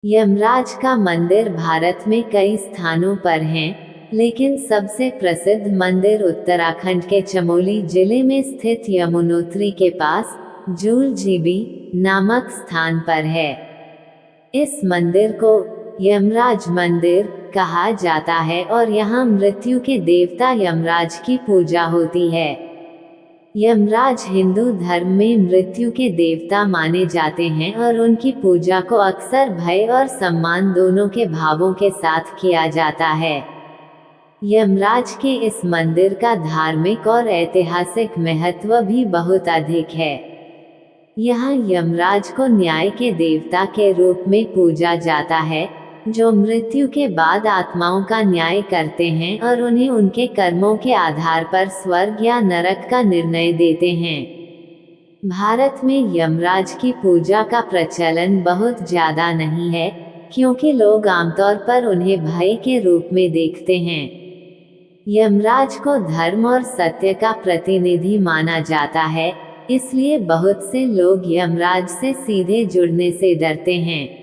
यमराज का मंदिर भारत में कई स्थानों पर हैं, लेकिन सबसे प्रसिद्ध मंदिर उत्तराखंड के चमोली जिले में स्थित यमुनोत्री के पास जूल जीबी नामक स्थान पर है। इस मंदिर को यमराज मंदिर कहा जाता है और यहाँ मृत्यु के देवता यमराज की पूजा होती है। यमराज हिंदू धर्म में मृत्यु के देवता माने जाते हैं और उनकी पूजा को अक्सर भय और सम्मान दोनों के भावों के साथ किया जाता है। यमराज के इस मंदिर का धार्मिक और ऐतिहासिक महत्व भी बहुत अधिक है। यहाँ यमराज को न्याय के देवता के रूप में पूजा जाता है, जो मृत्यु के बाद आत्माओं का न्याय करते हैं और उन्हें उनके कर्मों के आधार पर स्वर्ग या नरक का निर्णय देते हैं। भारत में यमराज की पूजा का प्रचलन बहुत ज्यादा नहीं है, क्योंकि लोग आमतौर पर उन्हें भय के रूप में देखते हैं। यमराज को धर्म और सत्य का प्रतिनिधि माना जाता है, इसलिए बहुत से लोग यमराज से सीधे जुड़ने से डरते हैं।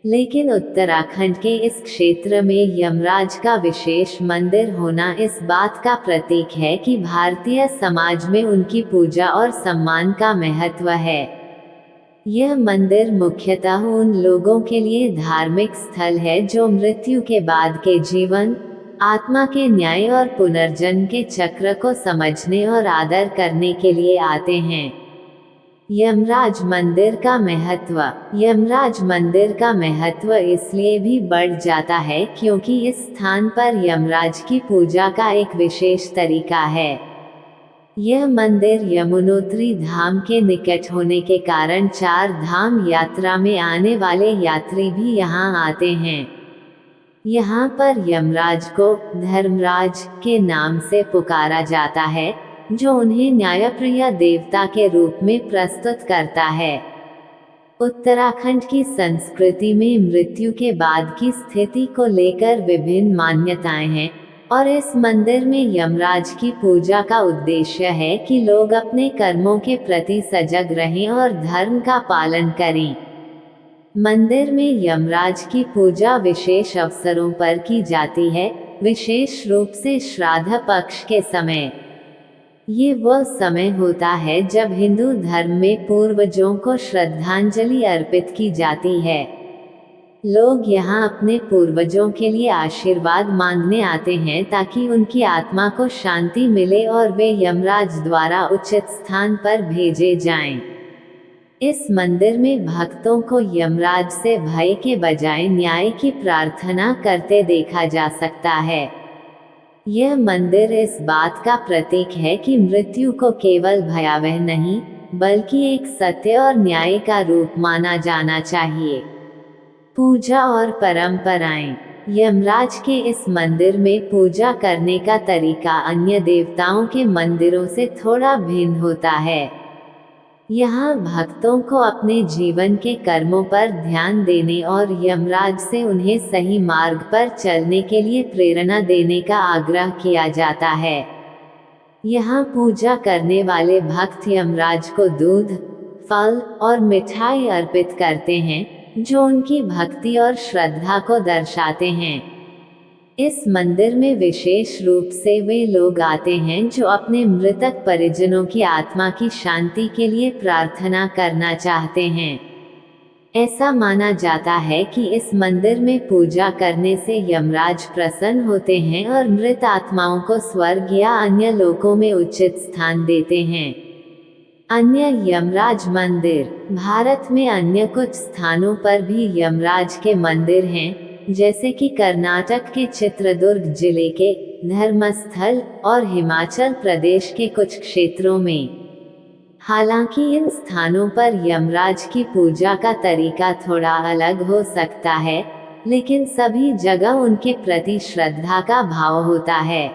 लेकिन उत्तराखंड के इस क्षेत्र में यमराज का विशेष मंदिर होना इस बात का प्रतीक है कि भारतीय समाज में उनकी पूजा और सम्मान का महत्व है। यह मंदिर मुख्यतः उन लोगों के लिए धार्मिक स्थल है जो मृत्यु के बाद के जीवन, आत्मा के न्याय और पुनर्जन्म के चक्र को समझने और आदर करने के लिए आते हैं। यमराज मंदिर का महत्व। यमराज मंदिर का महत्व इसलिए भी बढ़ जाता है क्योंकि इस स्थान पर यमराज की पूजा का एक विशेष तरीका है। यह मंदिर यमुनोत्री धाम के निकट होने के कारण 4 धाम यात्रा में आने वाले यात्री भी यहाँ आते हैं। यहाँ पर यमराज को धर्मराज के नाम से पुकारा जाता है, जो उन्हें न्यायप्रिय देवता के रूप में प्रस्तुत करता है। उत्तराखंड की संस्कृति में मृत्यु के बाद की स्थिति को लेकर विभिन्न मान्यताएं हैं और इस मंदिर में यमराज की पूजा का उद्देश्य है कि लोग अपने कर्मों के प्रति सजग रहें और धर्म का पालन करें। मंदिर में यमराज की पूजा विशेष अवसरों पर की जाती है, विशेष रूप से श्राद्ध पक्ष के समय। ये वह समय होता है जब हिंदू धर्म में पूर्वजों को श्रद्धांजलि अर्पित की जाती है। लोग यहाँ अपने पूर्वजों के लिए आशीर्वाद मांगने आते हैं ताकि उनकी आत्मा को शांति मिले और वे यमराज द्वारा उचित स्थान पर भेजे जाएं। इस मंदिर में भक्तों को यमराज से भय के बजाय न्याय की प्रार्थना करते देखा जा सकता है। यह मंदिर इस बात का प्रतीक है कि मृत्यु को केवल भयावह नहीं, बल्कि एक सत्य और न्याय का रूप माना जाना चाहिए। पूजा और परंपराएं। यमराज के इस मंदिर में पूजा करने का तरीका अन्य देवताओं के मंदिरों से थोड़ा भिन्न होता है। यहाँ भक्तों को अपने जीवन के कर्मों पर ध्यान देने और यमराज से उन्हें सही मार्ग पर चलने के लिए प्रेरणा देने का आग्रह किया जाता है। यहाँ पूजा करने वाले भक्त यमराज को दूध, फल और मिठाई अर्पित करते हैं, जो उनकी भक्ति और श्रद्धा को दर्शाते हैं। इस मंदिर में विशेष रूप से वे लोग आते हैं जो अपने मृतक परिजनों की आत्मा की शांति के लिए प्रार्थना करना चाहते हैं। ऐसा माना जाता है कि इस मंदिर में पूजा करने से यमराज प्रसन्न होते हैं और मृत आत्माओं को स्वर्ग या अन्य लोकों में उचित स्थान देते हैं। अन्य यमराज मंदिर। भारत में अन्य कुछ स्थानों पर भी यमराज के मंदिर हैं, जैसे कि कर्नाटक के चित्रदुर्ग जिले के धर्मस्थल और हिमाचल प्रदेश के कुछ क्षेत्रों में। हालांकि इन स्थानों पर यमराज की पूजा का तरीका थोड़ा अलग हो सकता है, लेकिन सभी जगह उनके प्रति श्रद्धा का भाव होता है।